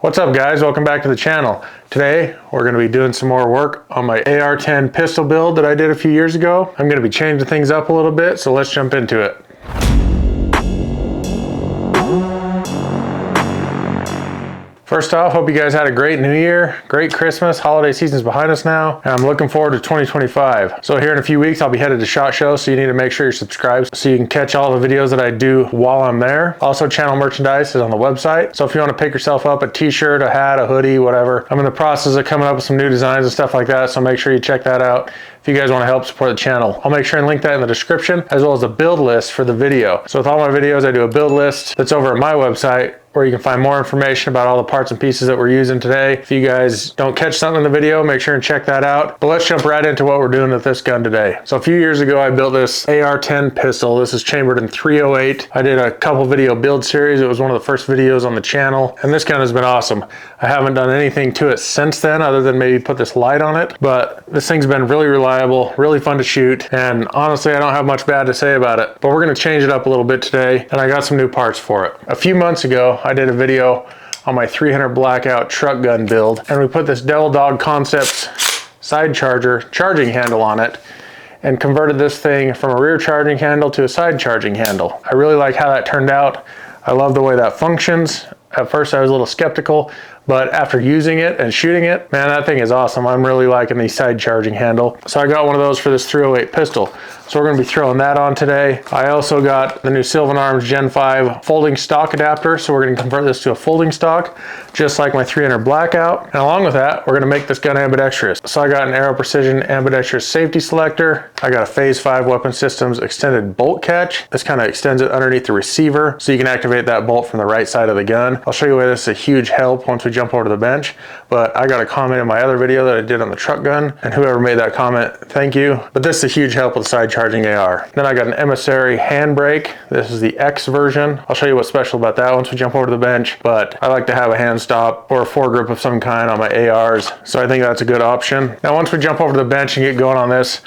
What's up guys, welcome back to the channel. Today we're going to be doing some more work on my AR10 pistol build that I did a few years ago. I'm going to be changing things up a little bit, so let's jump into it. First off, hope you guys had a great new year, great Christmas, holiday season's behind us now, and I'm looking forward to 2025. So here in a few weeks, I'll be headed to SHOT Show, so you need to make sure you're subscribed so you can catch all the videos that I do while I'm there. Also, channel merchandise is on the website, so if you want to pick yourself up a t-shirt, a hat, a hoodie, whatever, I'm in the process of coming up with some new designs and stuff like that, so make sure you check that out if you guys want to help support the channel. I'll make sure and link that in the description, as well as a build list for the video. So with all my videos, I do a build list that's over at my website, where you can find more information about all the parts and pieces that we're using today. If you guys don't catch something in the video, make sure and check that out. But let's jump right into what we're doing with this gun today. So a few years ago, I built this AR10 pistol. This is chambered in .308. I did a couple video build series. It was one of the first videos on the channel, and this gun has been awesome. I haven't done anything to it since then, other than maybe put this light on it, but this thing's been really reliable, really fun to shoot, and honestly, I don't have much bad to say about it. But we're gonna change it up a little bit today, and I got some new parts for it. A few months ago, I did a video on my 300 blackout truck gun build, and we put this Devil Dog Concepts side charger charging handle on it and converted this thing from a rear charging handle to a side charging handle. I really like how that turned out. I love the way that functions. At first I was a little skeptical, but after using it and shooting it, man, that thing is awesome. I'm really liking the side charging handle. So I got one of those for this .308 pistol. So we're gonna be throwing that on today. I also got the new Sylvan Arms Gen 5 folding stock adapter. So we're gonna convert this to a folding stock, just like my 300 blackout. And along with that, we're gonna make this gun ambidextrous. So I got an Aero Precision ambidextrous safety selector. I got a Phase 5 Weapon Systems extended bolt catch. This kind of extends it underneath the receiver, so you can activate that bolt from the right side of the gun. I'll show you why this is a huge help once we jump over to the bench. But I got a comment in my other video that I did on the truck gun, and whoever made that comment, thank you. But this is a huge help with side charging AR. Then I got an Emissary handbrake. This is the X version. I'll show you what's special about that once we jump over to the bench, but I like to have a hand stop or a foregrip of some kind on my ARs, so I think that's a good option. Now once we jump over to the bench and get going on this,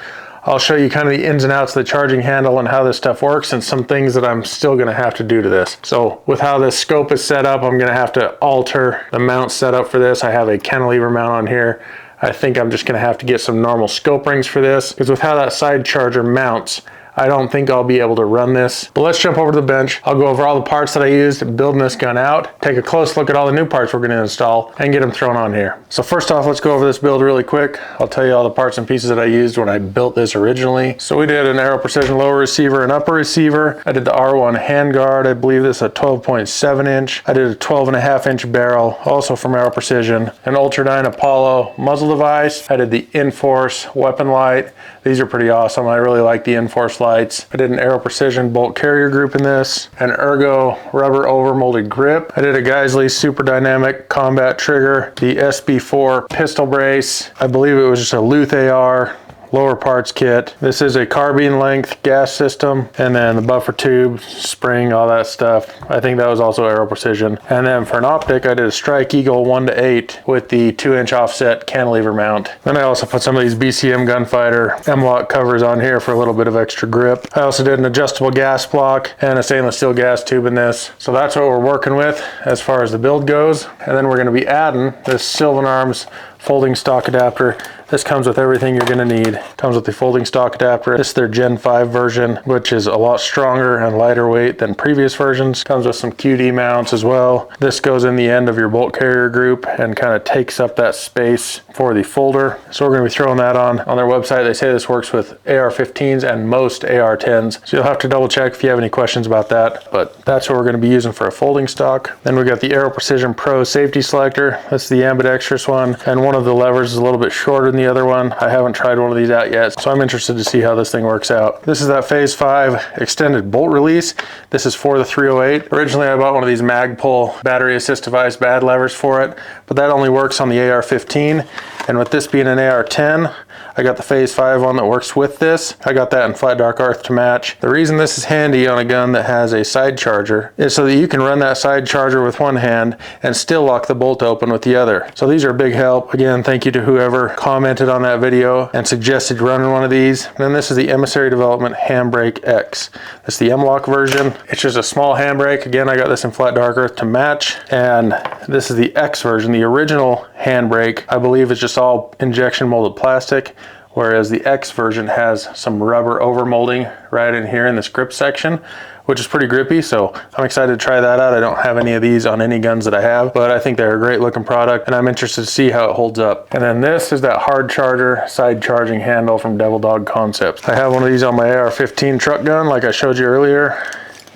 I'll show you kind of the ins and outs of the charging handle and how this stuff works, and some things that I'm still gonna have to do to this. So with how this scope is set up, I'm gonna have to alter the mount setup for this. I have a cantilever mount on here. I think I'm just gonna have to get some normal scope rings for this, because with how that side charger mounts, I don't think I'll be able to run this. But let's jump over to the bench. I'll go over all the parts that I used building this gun out, take a close look at all the new parts we're gonna install, and get them thrown on here. So first off, let's go over this build really quick. I'll tell you all the parts and pieces that I used when I built this originally. So we did an Aero Precision lower receiver and upper receiver. I did the R1 handguard. I believe this is a 12.7 inch. I did a 12.5 inch barrel, also from Aero Precision. An Ultradyne Apollo muzzle device. I did the Enforce weapon light. These are pretty awesome. I really like the Enforce lights. I did an Aero Precision bolt carrier group in this, an Ergo rubber over molded grip. I did a Geisley Super Dynamic combat trigger, the SB4 pistol brace. I believe it was just a Luth AR lower parts kit. This is a carbine length gas system, and then the buffer tube, spring, all that stuff. I think that was also Aero Precision. And then for an optic, I did a Strike Eagle 1:8 with the 2-inch offset cantilever mount. Then I also put some of these BCM Gunfighter M-LOK covers on here for a little bit of extra grip. I also did an adjustable gas block and a stainless steel gas tube in this. So that's what we're working with as far as the build goes. And then we're gonna be adding this Sylvan Arms folding stock adapter. This comes with everything you're gonna need. Comes with the folding stock adapter. This is their Gen 5 version, which is a lot stronger and lighter weight than previous versions. Comes with some QD mounts as well. This goes in the end of your bolt carrier group and kind of takes up that space for the folder. So we're gonna be throwing that on their website. They say this works with AR-15s and most AR-10s. So you'll have to double check if you have any questions about that, but that's what we're gonna be using for a folding stock. Then we got the Aero Precision Pro safety selector. That's the ambidextrous one, and one of the levers is a little bit shorter than the other one. I haven't tried one of these out yet, so I'm interested to see how this thing works out. This is that Phase 5 extended bolt release. This is for the .308. Originally, I bought one of these Magpul battery assist device bad levers for it, but that only works on the AR-15. And with this being an AR10, I got the Phase 5 one that works with this. I got that in flat dark earth to match. The reason this is handy on a gun that has a side charger is so that you can run that side charger with one hand and still lock the bolt open with the other. So these are a big help. Again, thank you to whoever commented on that video and suggested running one of these. And then this is the Emissary Development Handbrake X. That's the M-LOK version. It's just a small handbrake. Again, I got this in flat dark earth to match. And this is the X version. The original handbrake, I believe, is just all injection molded plastic, whereas the X version has some rubber over molding right in here in this grip section, which is pretty grippy. So I'm excited to try that out. I don't have any of these on any guns that I have, but I think they're a great looking product and I'm interested to see how it holds up. And then this is that hard charger side charging handle from Devil Dog Concepts. I have one of these on my AR-15 truck gun like I showed you earlier.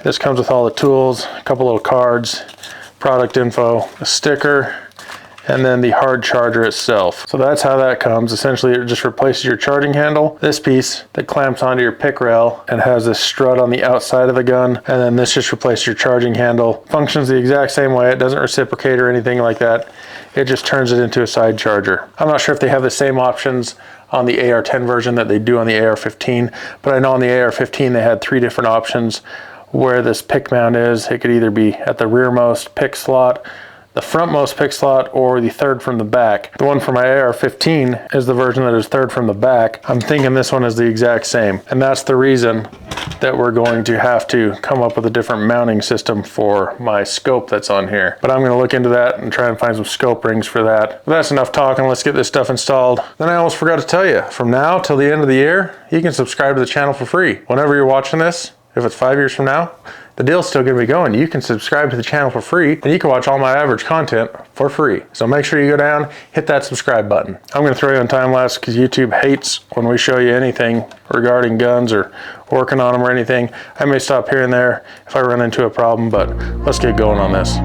This comes with all the tools, a couple little cards, product info, a sticker, and then the hard charger itself. So that's how that comes. Essentially, it just replaces your charging handle, this piece that clamps onto your pick rail and has this strut on the outside of the gun, and then this just replaces your charging handle. Functions the exact same way. It doesn't reciprocate or anything like that. It just turns it into a side charger. I'm not sure if they have the same options on the AR10 version that they do on the AR-15, but I know on the AR-15 they had 3 different options where this pick mount is. It could either be at the rearmost pick slot, the frontmost pick slot, or the third from the back. The one for my AR-15 is the version that is third from the back. I'm thinking this one is the exact same, and that's the reason that we're going to have to come up with a different mounting system for my scope that's on here. But I'm going to look into that and try and find some scope rings for that. But that's enough talking. Let's get this stuff installed. Then I almost forgot to tell you, from now till the end of the year, you can subscribe to the channel for free. Whenever you're watching this, if it's 5 years from now, the deal's still gonna be going. You can subscribe to the channel for free and you can watch all my average content for free. So make sure you go down, hit that subscribe button. I'm gonna throw you on time lapse because YouTube hates when we show you anything regarding guns or working on them or anything. I may stop here and there if I run into a problem, but let's get going on this.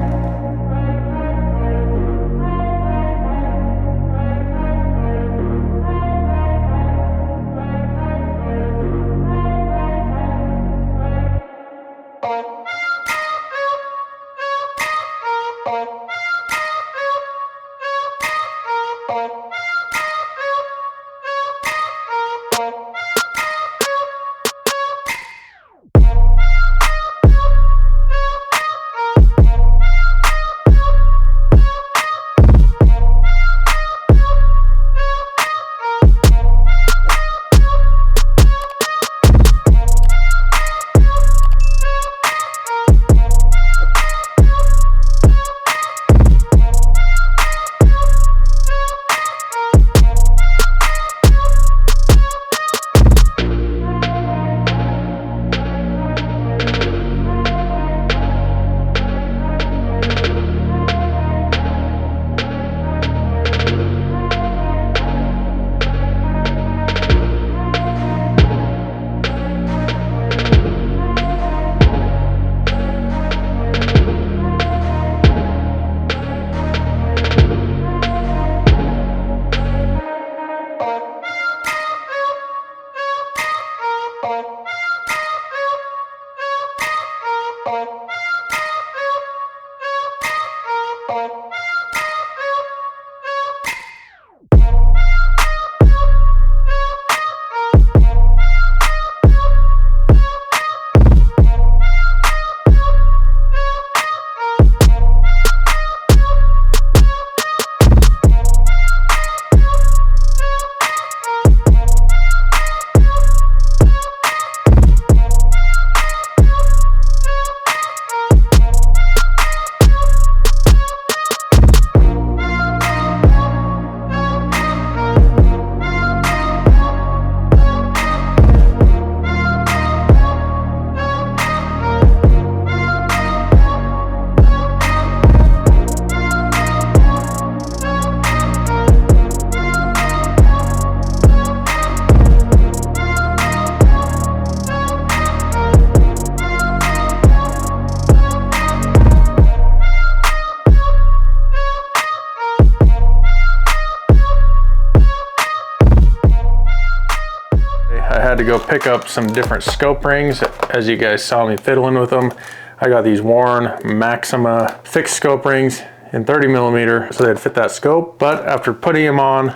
had to go pick up some different scope rings. As you guys saw me fiddling with them, I got these Warren Maxima fixed scope rings in 30mm so they'd fit that scope. But after putting them on,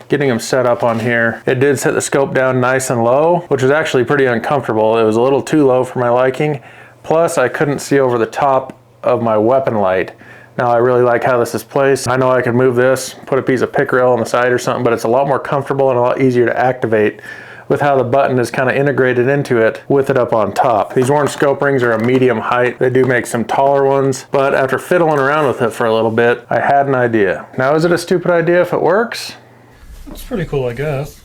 getting them set up on here, it did set the scope down nice and low, which was actually pretty uncomfortable. It was a little too low for my liking. Plus I couldn't see over the top of my weapon light. Now I really like how this is placed. I know I could move this, put a piece of pick rail on the side or something, but it's a lot more comfortable and a lot easier to activate with how the button is kind of integrated into it with it up on top. These orange scope rings are a medium height. They do make some taller ones, but after fiddling around with it for a little bit, I had an idea. Now, is it a stupid idea if it works? It's pretty cool, I guess.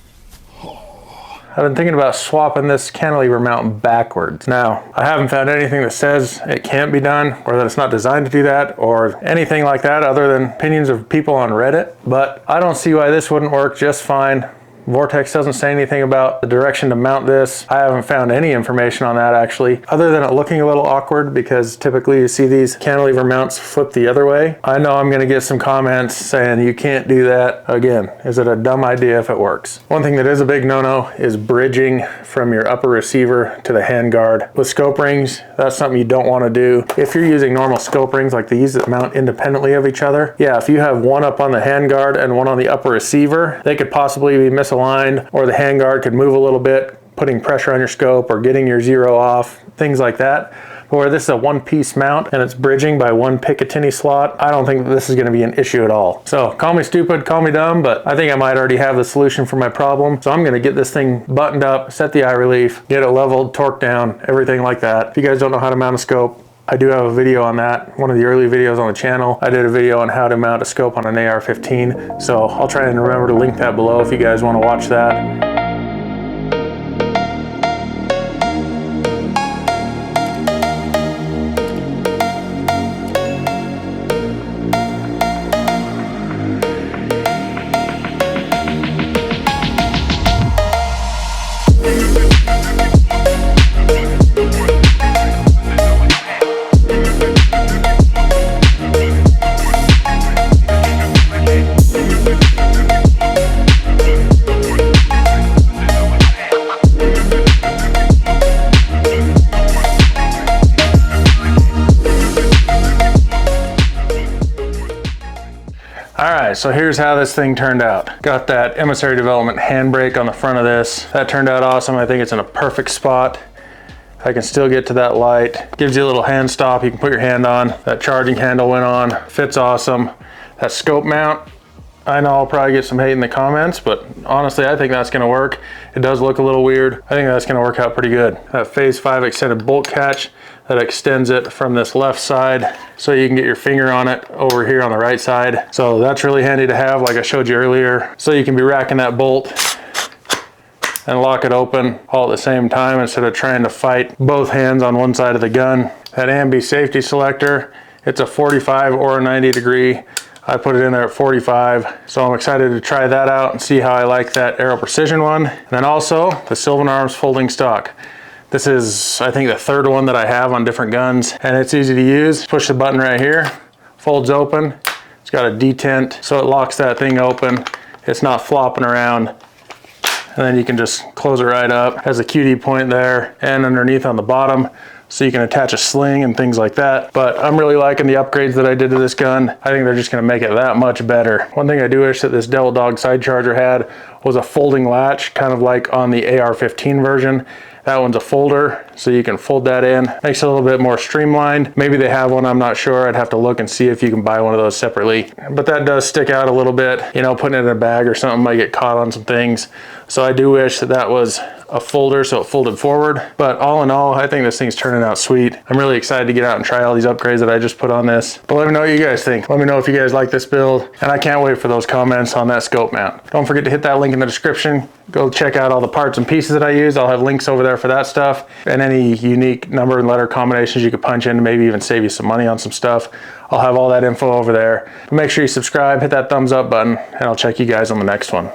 I've been thinking about swapping this cantilever mount backwards. Now, I haven't found anything that says it can't be done or that it's not designed to do that or anything like that other than opinions of people on Reddit, but I don't see why this wouldn't work just fine. Vortex doesn't say anything about the direction to mount this. I haven't found any information on that actually, other than it looking a little awkward because typically you see these cantilever mounts flip the other way. I know I'm gonna get some comments saying you can't do that. Again, is it a dumb idea if it works? One thing that is a big no-no is bridging from your upper receiver to the handguard. With scope rings, that's something you don't wanna do. If you're using normal scope rings like these that mount independently of each other, yeah, if you have one up on the handguard and one on the upper receiver, they could possibly be misaligned, or the handguard could move a little bit, putting pressure on your scope or getting your zero off, things like that. But where this is a one-piece mount and it's bridging by one Picatinny slot, I don't think that this is going to be an issue at all. So call me stupid, call me dumb, but I think I might already have the solution for my problem. So I'm going to get this thing buttoned up, set the eye relief, get it leveled, torqued down, everything like that. If you guys don't know how to mount a scope, I do have a video on that. One of the early videos on the channel. I did a video on how to mount a scope on an AR-15. So I'll try and remember to link that below if you guys want to watch that. Alright, so here's how this thing turned out. Got that Emissary Development handbrake on the front of this. That turned out awesome. I think it's in a perfect spot. I can still get to that light. Gives you a little hand stop you can put your hand on. That charging handle went on. Fits awesome. That scope mount, I know I'll probably get some hate in the comments, but honestly, I think that's gonna work. It does look a little weird. I think that's gonna work out pretty good. That Phase 5 extended bolt catch that extends it from this left side so you can get your finger on it over here on the right side. So that's really handy to have, like I showed you earlier. So you can be racking that bolt and lock it open all at the same time instead of trying to fight both hands on one side of the gun. That ambi safety selector, it's a 45 or a 90 degree. I put it in there at 45, so I'm excited to try that out and see how I like that Aero Precision one. And then also the Sylvan Arms folding stock. This is, I think, the third one that I have on different guns, and it's easy to use. Push the button right here, folds open. It's got a detent, so it locks that thing open. It's not flopping around. And then you can just close it right up. Has a QD point there and underneath on the bottom, so you can attach a sling and things like that. But I'm really liking the upgrades that I did to this gun. I think they're just gonna make it that much better. One thing I do wish that this Devil Dog side charger had was a folding latch, kind of like on the AR-15 version. That one's a folder, so you can fold that in. Makes it a little bit more streamlined. Maybe they have one, I'm not sure. I'd have to look and see if you can buy one of those separately. But that does stick out a little bit. You know, putting it in a bag or something might get caught on some things. So I do wish that that was a folder so it folded forward. But all in all, I think this thing's turning out sweet. I'm really excited to get out and try all these upgrades that I just put on this. But let me know what you guys think. Let me know if you guys like this build. And I can't wait for those comments on that scope mount. Don't forget to hit that link in the description. Go check out all the parts and pieces that I use. I'll have links over there for that stuff. And any unique number and letter combinations you could punch in to maybe even save you some money on some stuff. I'll have all that info over there. Make sure you subscribe, hit that thumbs up button, and I'll check you guys on the next one.